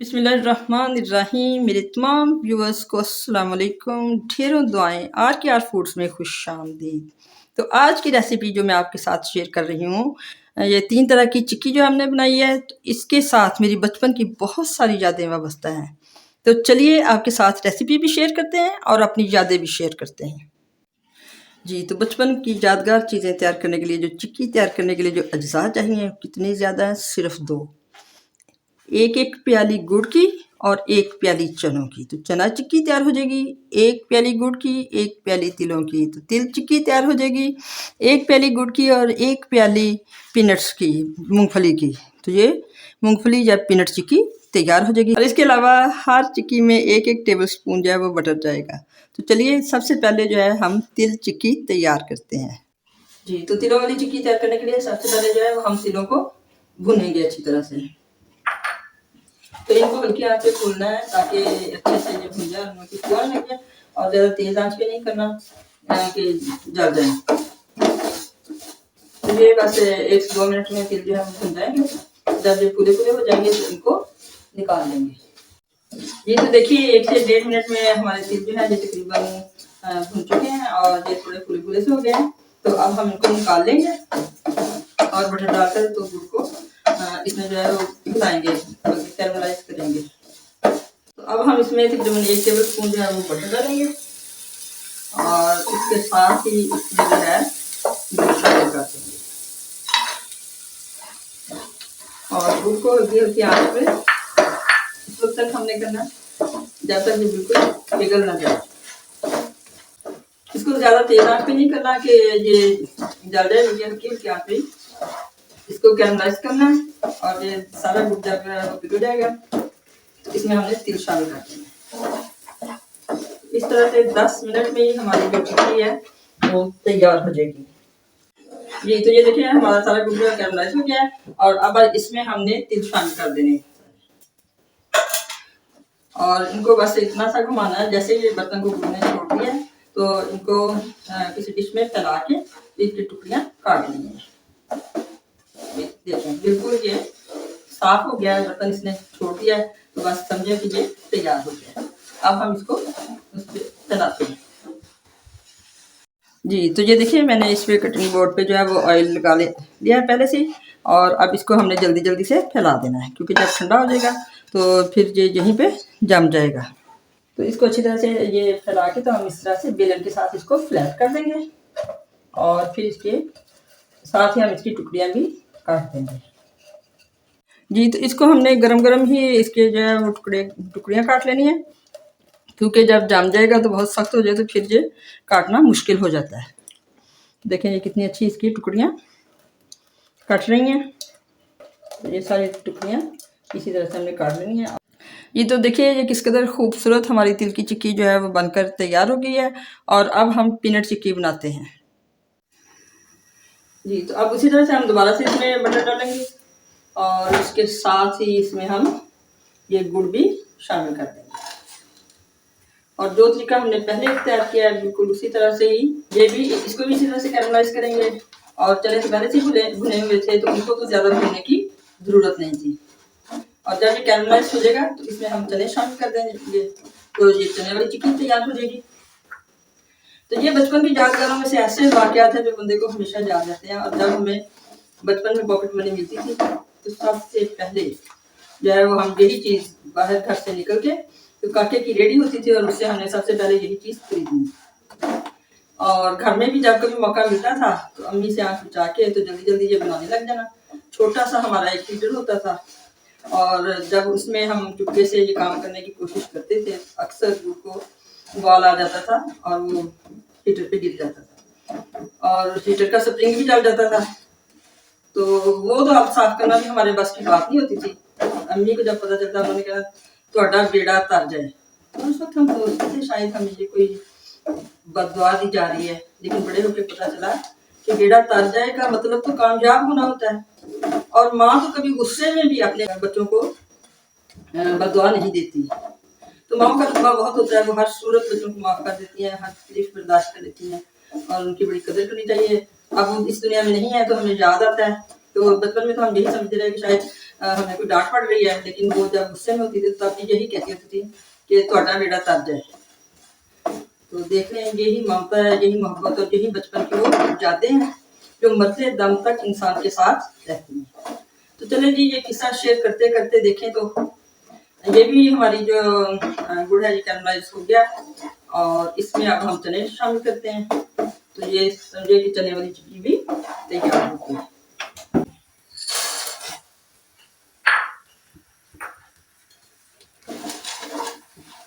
बिस्मिल्लाहिर्रहमानिर्रहीम। मेरे तमाम व्यूअर्स को अस्सलाम वालेकुम। ढेरों दुआएं आर के आर फूड्स में खुश आमदीद। तो आज की रेसिपी जो मैं आपके साथ शेयर कर रही हूँ, ये 3 तरह की चिक्की जो हमने बनाई है, तो इसके साथ मेरी बचपन की बहुत सारी यादें वाबस्ता हैं। तो चलिए आपके साथ रेसिपी भी शेयर करते हैं और अपनी यादें भी शेयर करते हैं। जी, तो बचपन की यादगार चीज़ें तैयार करने के लिए, जो चिक्की तैयार करने के लिए जो अज्जा चाहिए, कितनी ज़्यादा हैं? सिर्फ 2। एक प्याली गुड़ की और 1 प्याली चनों की। तो चना चिक्की तैयार हो जाएगी। 1 प्याली गुड़ की, 1 प्याली तिलों की। तो तिल चिक्की तैयार हो जाएगी 1 प्याली गुड़ की और 1 प्याली पीनट्स की, मूंगफली की। तो ये मूंगफली या पीनट चिक्की तैयार हो जाएगी। और इसके अलावा हर चिक्की में 1-1 टेबल स्पून जो है वो बटर जाएगा। तो चलिए सबसे पहले जो है हम तिल चिक्की तैयार करते हैं। जी, तो तिलों वाली चिक्की तैयार करने के लिए सबसे पहले जो है वो हम तिलों को भुनेंगे अच्छी तरह से। तो इनको हल्की आंच पे भूनना है ताकि अच्छे से ये भुन जाए, उनकी फुआ लगे। और ज़्यादा तेज़ आंच पे नहीं करना कि जल जाए। तो ये बस 1-2 मिनट में तिल जो है भुन जाएंगे। जब ये पूरे हो जाएंगे तो इनको निकाल लेंगे। ये तो देखिए 1 से 1.5 मिनट में हमारे तिल जो है ये तकरीबन भुन चुके हैं और ये थोड़े फूले से हो गए हैं। तो अब हम इनको निकाल लेंगे और बटर डालकर तो गुड़ को इसमें जो है वो मिलाएंगे, कैरमलाइज करेंगे। तो अब हम इसमें तकरीबन 1 टेबल स्पून जो है वो बटर डालेंगे और इसके साथ ही इसमें जो है गुड़ शामिल कर देंगे और गुड़ को हल्की हल्की आंच पे इस वक्त तक हमने करना जब तक ये बिल्कुल पिघल ना जाए। इसको ज़्यादा तेज आंच पे नहीं करना कि ये जल जाए, हल्की हल्की आंच पे इसको कैरमलाइज करना है। और ये सारा गुड़ जब पिघल जाएगा तो इसमें हमने तिल शामिल कर देना। इस तरह से 10 मिनट में ही हमारी जो चिक्की है वो तैयार हो जाएगी। जी, तो ये देखिए हमारा सारा गुड़ कैरमलाइज हो गया है और अब इसमें हमने तिल शामिल कर देने और इनको बस इतना सा घुमाना है जैसे ये बर्तन को घूमने छोड़ दिया है तो इनको किसी डिश में फैला के इसकी टुकड़ियाँ काट ली हैं। देखें बिल्कुल ये साफ हो गया है, बर्तन इसने छोड़ दिया है तो बस समझे कि ये तैयार हो गया है। अब हम इसको उस पर फैलाते हैं। जी, तो ये देखिए मैंने इस पे कटिंग बोर्ड पे जो है वो ऑयल लगा लिया है पहले से और अब इसको हमने जल्दी से फैला देना है क्योंकि जब ठंडा हो जाएगा तो फिर ये यहीं पे जम जाएगा। तो इसको अच्छी तरह से ये फैला के तो हम इस तरह से बेलन के साथ इसको फ्लैट कर देंगे और फिर इसके साथ ही हम इसकी टुकड़ियाँ भी काट देंगे। जी, तो इसको हमने गरम ही इसके जो है वो टुकड़ियाँ काट लेनी है क्योंकि जब जम जाएगा तो बहुत सख्त हो जाए तो फिर ये काटना मुश्किल हो जाता है। देखें ये कितनी अच्छी इसकी टुकड़ियाँ कट रही हैं। तो ये सारी टुकड़ियाँ इसी तरह से हमने काट लेनी है। ये तो देखिए ये किस कदर खूबसूरत हमारी तिल की चिक्की जो है वो बनकर तैयार हो गई है। और अब हम पीनट चिक्की बनाते हैं। जी, तो अब उसी तरह से हम दोबारा से इसमें बटर डालेंगे और इसके साथ ही इसमें हम ये गुड़ भी शामिल कर देंगे। और जो तरीका हमने पहले तैयार किया है बिल्कुल उसी तरह से ही ये भी इसको भी इसी तरह से कैरमलाइज करेंगे। और चने तो पहले से भुने हुए थे तो उनको तो ज़्यादा भुनने की ज़रूरत नहीं थी। और जब ये कैरमलाइज हो जाएगा तो इसमें हम चने शामिल कर देंगे तो ये चने वाली चिक्की तैयार हो जाएगी। तो ये बचपन की यादगारों में से ऐसे वाक़यात हैं जो बंदे को हमेशा याद रहते हैं। और जब हमें बचपन में पॉकेट मनी मिलती थी तो सबसे पहले जो है वो हम यही चीज़ बाहर घर से निकल के तो काके की रेडी होती थी और उससे हमने सबसे पहले यही चीज़ खरीदनी। और घर में भी जब कभी मौका मिलता था तो अम्मी से आँख बचा के तो जल्दी ये बनाने लग जाना। छोटा सा हमारा 1 लीटर होता था और जब उसमें हम चुपके से ये काम करने की कोशिश करते थे अक्सर गुड़ को उबाल आ जाता था और वो हीटर पे गिर जाता था और हीटर का स्प्रिंग भी जल जाता था। तो वो तो अब साफ करना भी हमारे बस की बात नहीं होती थी। अम्मी को जब पता चलता उन्होंने कहा ਤੁਹਾਡਾ बेड़ा तर जाए। तो उस वक्त हम सोचते थे शायद हमें ये कोई बददुआ दी जा रही है, लेकिन बड़े होकर पता चला कि बेड़ा तर जाए का मतलब तो कामयाब होना होता है। और माँ तो कभी गुस्से में भी अपने बच्चों को बददुआ नहीं देती। तो माँ का रुतबा बहुत होता है, वो हर सूरत बच्चों को माफ़ कर देती हैं, हर तकलीफ बर्दाश्त कर लेती हैं और उनकी बड़ी कदर करनी चाहिए। अब वो इस दुनिया में नहीं है तो हमें याद आता है तो बचपन में तो हम यही समझते रहे कि शायद हमें कोई डांट पड़ रही है, लेकिन वो जब गुस्से में होती थी तब भी यही कहती होती थी कि ਤੁਹਾਡਾ बेटा तर जाए। तो देख रहे हैं यही ममता है, यही मोहब्बत और यही बचपन की वो यादें हैं जो मरते दम तक इंसान के साथ रहती हैं। तो चलें जी, ये किस्सा शेयर करते करते देखें तो ये भी हमारी जो गुड़ है ये कैरमलाइज हो गया और इसमें अब हम चने शामिल करते हैं। तो ये समझे कि चने वाली चिक्की भी तैयार होती है।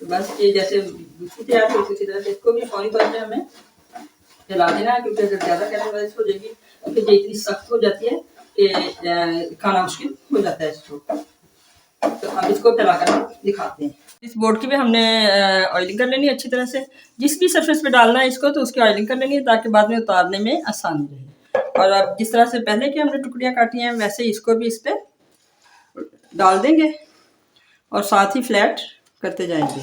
तो बस ये जैसे दूसरी तैयार हो उसी तरह से इसको भी फौरी तौर पे हमें हिला देना है, क्योंकि अगर ज़्यादा कैरमलाइज हो जाएगी तो फिर ये इतनी सख्त हो जाती है कि खाना मुश्किल हो जाता है इसको। तो अब इसको फैलाकर हम दिखाते हैं। इस बोर्ड की भी हमने ऑयलिंग कर लेनी है अच्छी तरह से। जिस भी सरफेस पे डालना है इसको तो उसकी ऑयलिंग कर लेनी है ताकि बाद में उतारने में आसानी रहे। और अब जिस तरह से पहले की हमने टुकड़ियाँ काटी हैं वैसे इसको भी इस पर डाल देंगे और साथ ही फ्लैट करते जाएंगे,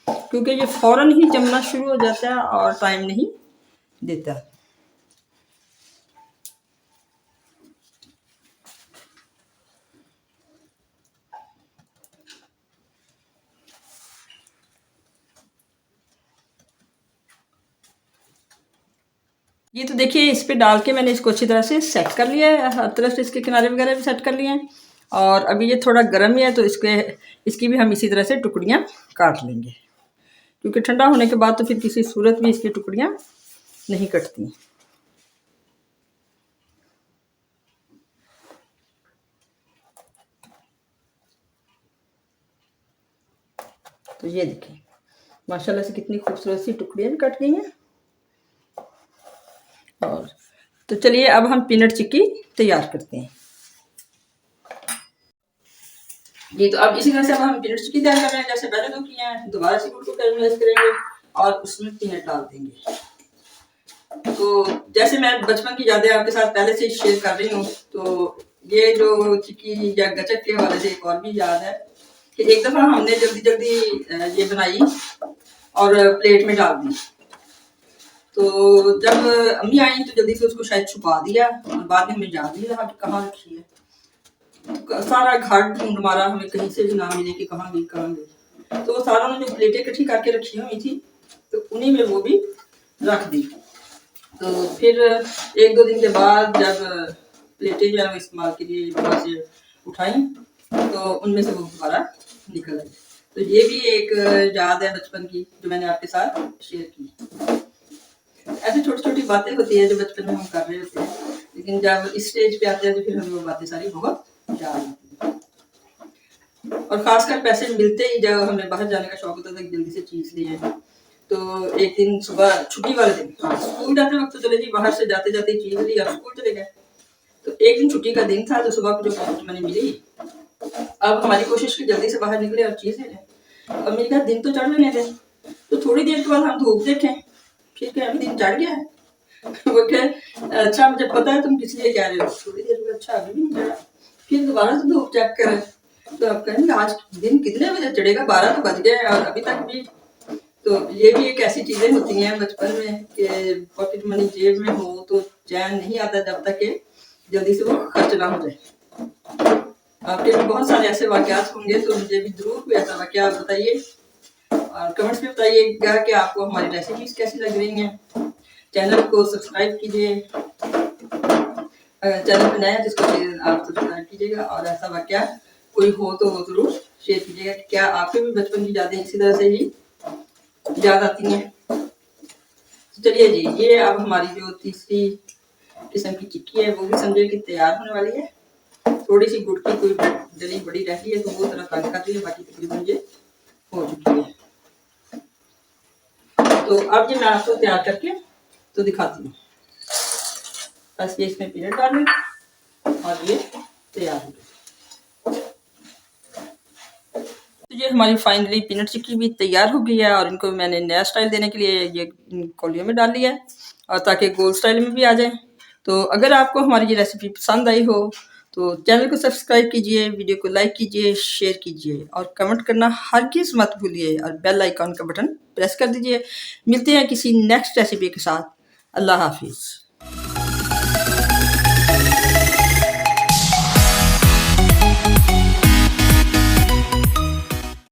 क्योंकि ये फ़ौरन ही जमना शुरू हो जाता है और टाइम नहीं देता। ये तो देखिए इस पे डाल के मैंने इसको अच्छी तरह से सेट कर लिया है, हर तरफ से इसके किनारे वगैरह भी सेट कर लिए हैं। और अभी ये थोड़ा गर्म ही है तो इसकी भी हम इसी तरह से टुकड़ियाँ काट लेंगे, क्योंकि ठंडा होने के बाद तो फिर किसी सूरत में इसकी टुकड़ियाँ नहीं कटती। तो ये देखें माशाल्लाह से कितनी खूबसूरत सी टुकड़ियाँ भी कट गई हैं। और तो चलिए अब हम पीनट चिक्की तैयार करते हैं। जी तो अब इसी तरह से अब हम पीनट चिक्की तैयार कर रहे हैं, जैसे पहले तो किए हैं। दोबारा से गुड़ को कैरमलाइज करेंगे और उसमें पीनट डाल देंगे। तो जैसे मैं बचपन की यादें आपके साथ पहले से शेयर कर रही हूँ, तो ये जो चिक्की या गचक के हवाले से एक और भी याद है कि एक दफ़ा हमने जल्दी जल्दी ये बनाई और प्लेट में डाल दी। तो जब अम्मी आई तो जल्दी से उसको शायद छुपा दिया और बाद में हमें याद नहीं रहा कि कहाँ रखी है। तो सारा घर ढूंढ मारा, हमें कहीं से भी ना मिले कि कहाँ गई कहाँ गई। तो वो सारा उन्होंने जो प्लेटें इकट्ठी करके रखी हुई थी तो उन्हीं में वो भी रख दी। तो फिर एक दो दिन के बाद जब प्लेटें जो है इस्तेमाल के लिए वहाँ से उठाई तो उनमें से वो दोबारा निकल आई। तो ये भी एक याद है बचपन की जो मैंने आपके साथ शेयर की। ऐसी छोटी छोटी बातें होती है जो बचपन में हम कर रहे होते हैं, लेकिन जब इस स्टेज पे आते हैं तो फिर हमें वो बातें सारी बहुत याद आती हैं। और खासकर पैसे मिलते ही जब हमें बाहर जाने का शौक होता था जल्दी से चीज़ लिए, तो एक दिन सुबह छुट्टी वाले दिन, हाँ स्कूल जाते वक्त तो चले जी बाहर से जाते जाते चीज़ ली और स्कूल चले गए। तो एक दिन छुट्टी का दिन था तो सुबह को जो पॉकेट मनी मिली, अब हमारी कोशिश की जल्दी से बाहर निकले और चीज़ ले लें। अब मेरे दिन तो चढ़ लेने थे, तो थोड़ी देर के बाद हम धूप देखें, ठीक है अभी दिन चढ़ गया है। वो कहे अच्छा मुझे पता है तुम किस लिए कह रहे हो। थोड़ी देर में अच्छा अभी भी नहीं चढ़ा, फिर दोबारा से धूप चेक करें तो अब कहेंगे आज दिन कितने बजे चढ़ेगा, 12 तो बज गए और अभी तक भी। तो ये भी एक ऐसी चीज़ें होती हैं बचपन में कि पॉकेट मनी जेब में हो तो चैन नहीं आता जब तक कि जल्दी से वो खर्च ना हो जाए। आपके भी बहुत सारे ऐसे वाक़यात होंगे, तो मुझे भी ज़रूर कोई ऐसा वाक़या बताइए और कमेंट्स में बताइएगा कि आपको हमारी रेसिपीज़ कैसी लग रही हैं। चैनल को सब्सक्राइब कीजिए, अगर चैनल पर नए हैं तो इसको आप सब्सक्राइब कीजिएगा। और ऐसा वाक़या कोई हो तो वो ज़रूर शेयर कीजिएगा कि क्या आपके भी बचपन की यादें इसी तरह से ही याद आती हैं। तो चलिए जी, ये अब हमारी जो तीसरी किस्म की चिक्की है वो भी समझिए कि तैयार होने वाली है। थोड़ी सी गुड़ की कोई डली बड़ी रहती है तो वो तरह तंग कर दी है, बाकी तकरीबन ये हो चुकी है। तो अब ये मैं आपको तैयार करके तो दिखाती हूँ। बस ये इसमें पीनट डालें और ये तैयार हो गया। तो ये हमारी फाइनली पीनट चिक्की भी तैयार हो गई है और इनको मैंने नया स्टाइल देने के लिए ये कौलियों में डाल लिया है और ताकि गोल स्टाइल में भी आ जाए। तो अगर आपको हमारी ये रेसिपी पसंद आई हो तो चैनल को सब्सक्राइब कीजिए, वीडियो को लाइक कीजिए, शेयर कीजिए और कमेंट करना हरगिज़ मत भूलिए और बेल आइकॉन का बटन प्रेस कर दीजिए। मिलते हैं किसी नेक्स्ट रेसिपी के साथ। अल्लाह हाफिज़।